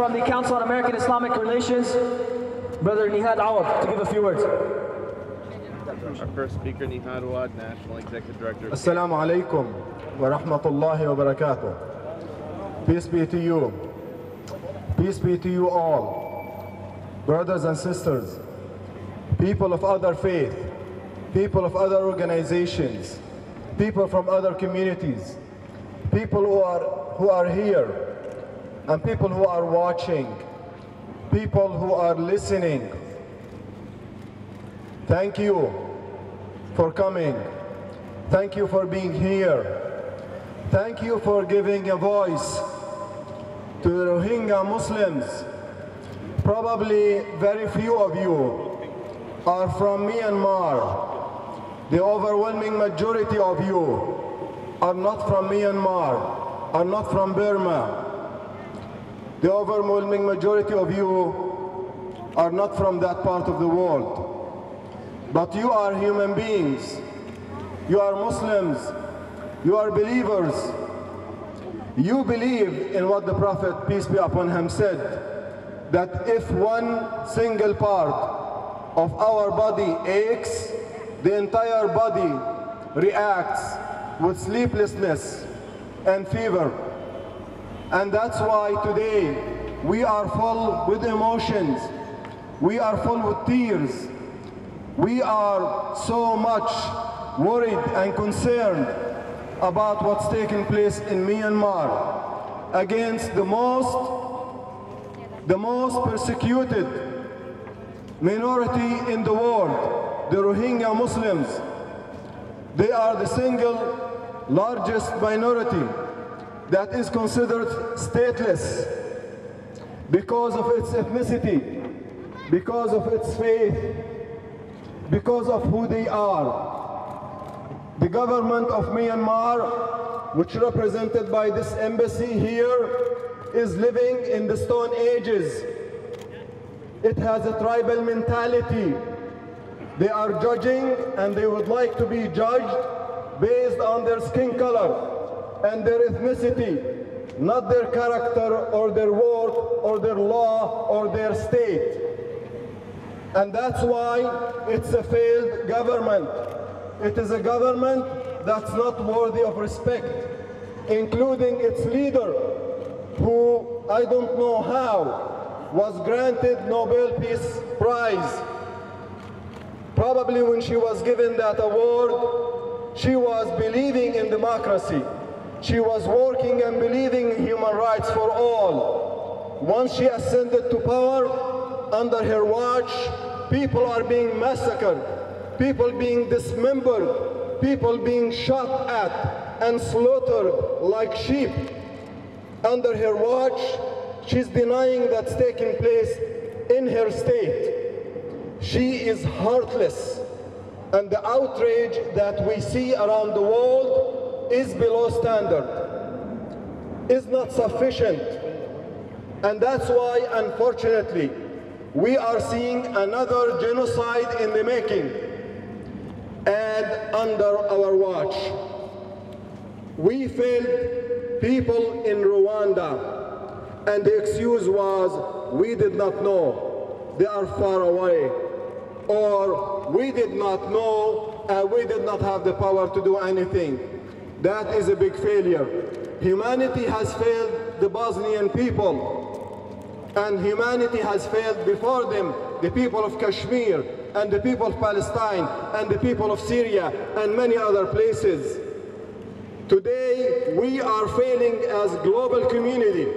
from the Council on American Islamic Relations, Brother Nihad Awad, to give a few words. Our first speaker, Nihad Awad, National Executive Director. Assalamu alaikum wa rahmatullahi wa barakatuh. Peace be to you. Peace be to you all, brothers and sisters, people of other faith, people of other organizations, people from other communities, people who are here, and people who are watching, people who are listening. Thank you for coming. Thank you for being here. Thank you for giving a voice to the Rohingya Muslims. Probably very few of you are from Myanmar. The overwhelming majority of you are not from Myanmar, are not from Burma. The overwhelming majority of you are not from that part of the world. But you are human beings. You are Muslims. You are believers. You believe in what the Prophet, peace be upon him, said, that if one single part of our body aches, the entire body reacts with sleeplessness and fever. And that's why today we are full with emotions. We are full with tears. We are so much worried and concerned about what's taking place in Myanmar against the most persecuted minority in the world, the Rohingya Muslims. They are the single largest minority that is considered stateless because of its ethnicity, because of its faith, because of who they are. The government of Myanmar, which represented by this embassy here, is living in the Stone Ages. It has a tribal mentality. They are judging, and they would like to be judged based on their skin color and their ethnicity, not their character or their work or their law or their state. And that's why it's a failed government. It is a government that's not worthy of respect, including its leader, who I don't know how was granted Nobel Peace Prize. Probably when she was given that award, she was believing in democracy. She was working and believing in human rights for all. Once she ascended to power, under her watch, people are being massacred, people being dismembered, people being shot at and slaughtered like sheep. Under her watch, she's denying that's taking place in her state. She is heartless, and the outrage that we see around the world is below standard, is not sufficient. And that's why, unfortunately, we are seeing another genocide in the making, and under our watch. We failed people in Rwanda, and the excuse was, we did not know, they are far away, or we did not know, and we did not have the power to do anything. That is a big failure. Humanity has failed the Bosnian people, and humanity has failed before them the people of Kashmir, and the people of Palestine, and the people of Syria, and many other places. Today, we are failing as global community,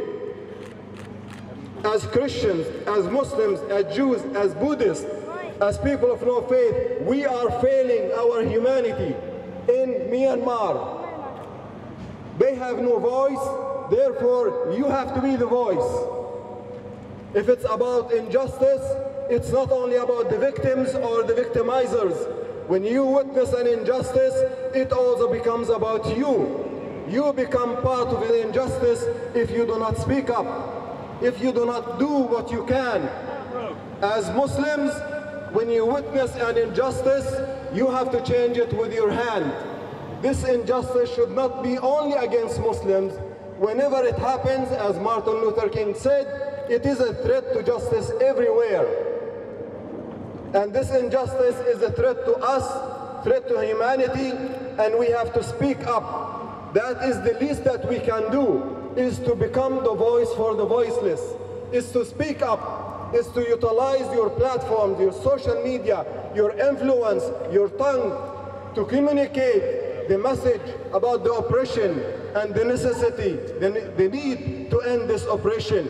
as Christians, as Muslims, as Jews, as Buddhists, as people of no faith. We are failing our humanity in Myanmar. They have no voice, therefore you have to be the voice. If it's about injustice, it's not only about the victims or the victimizers. When you witness an injustice, it also becomes about you. You become part of the injustice if you do not speak up, if you do not do what you can. As Muslims, when you witness an injustice, you have to change it with your hand. This injustice should not be only against Muslims. Whenever it happens, as Martin Luther King said, it is a threat to justice everywhere. And this injustice is a threat to us, threat to humanity, and we have to speak up. That is the least that we can do, is to become the voice for the voiceless, is to speak up, is to utilize your platforms, your social media, your influence, your tongue, to communicate the message about the oppression and the necessity, the need to end this oppression.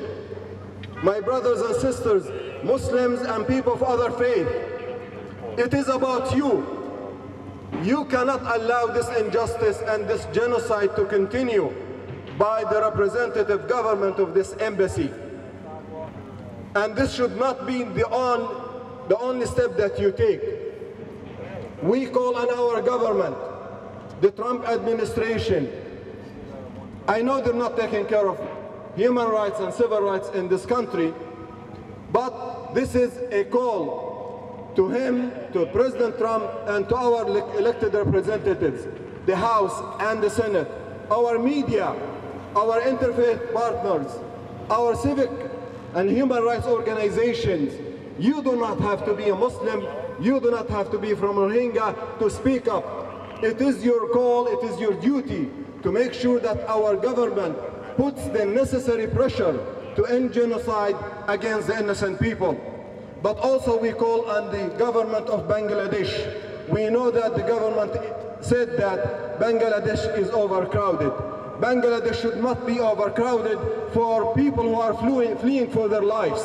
My brothers and sisters, Muslims and people of other faith, it is about you. You cannot allow this injustice and this genocide to continue by the representative government of this embassy. And this should not be the only step that you take. We call on our government, the Trump administration. I know they're not taking care of human rights and civil rights in this country, but this is a call to him, to President Trump, and to our elected representatives, the House and the Senate, our media, our interfaith partners, our civic and human rights organizations. You do not have to be a Muslim, you do not have to be from Rohingya to speak up. It is your call, it is your duty to make sure that our government puts the necessary pressure to end genocide against the innocent people. But also we call on the government of Bangladesh. We know that the government said that Bangladesh is overcrowded. Bangladesh should not be overcrowded for people who are fleeing for their lives.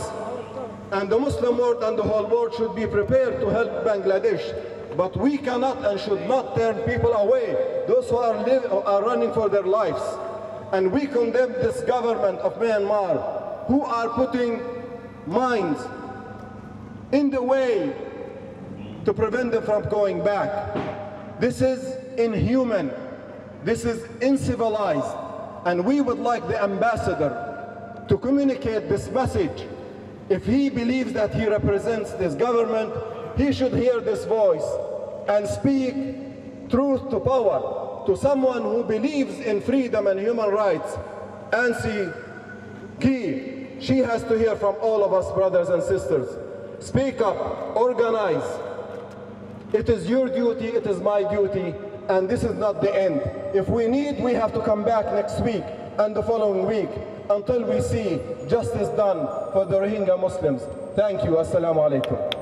And the Muslim world and the whole world should be prepared to help Bangladesh. But we cannot and should not turn people away, those who are running for their lives. And we condemn this government of Myanmar, who are putting mines in the way to prevent them from going back. This is inhuman. This is uncivilized. And we would like the ambassador to communicate this message. If he believes that he represents this government, he should hear this voice and speak truth to power to someone who believes in freedom and human rights. Ansi Key, she has to hear from all of us, brothers and sisters. Speak up, organize. It is your duty, it is my duty, and this is not the end. If we need, we have to come back next week and the following week until we see justice done for the Rohingya Muslims. Thank you. Assalamu alaikum.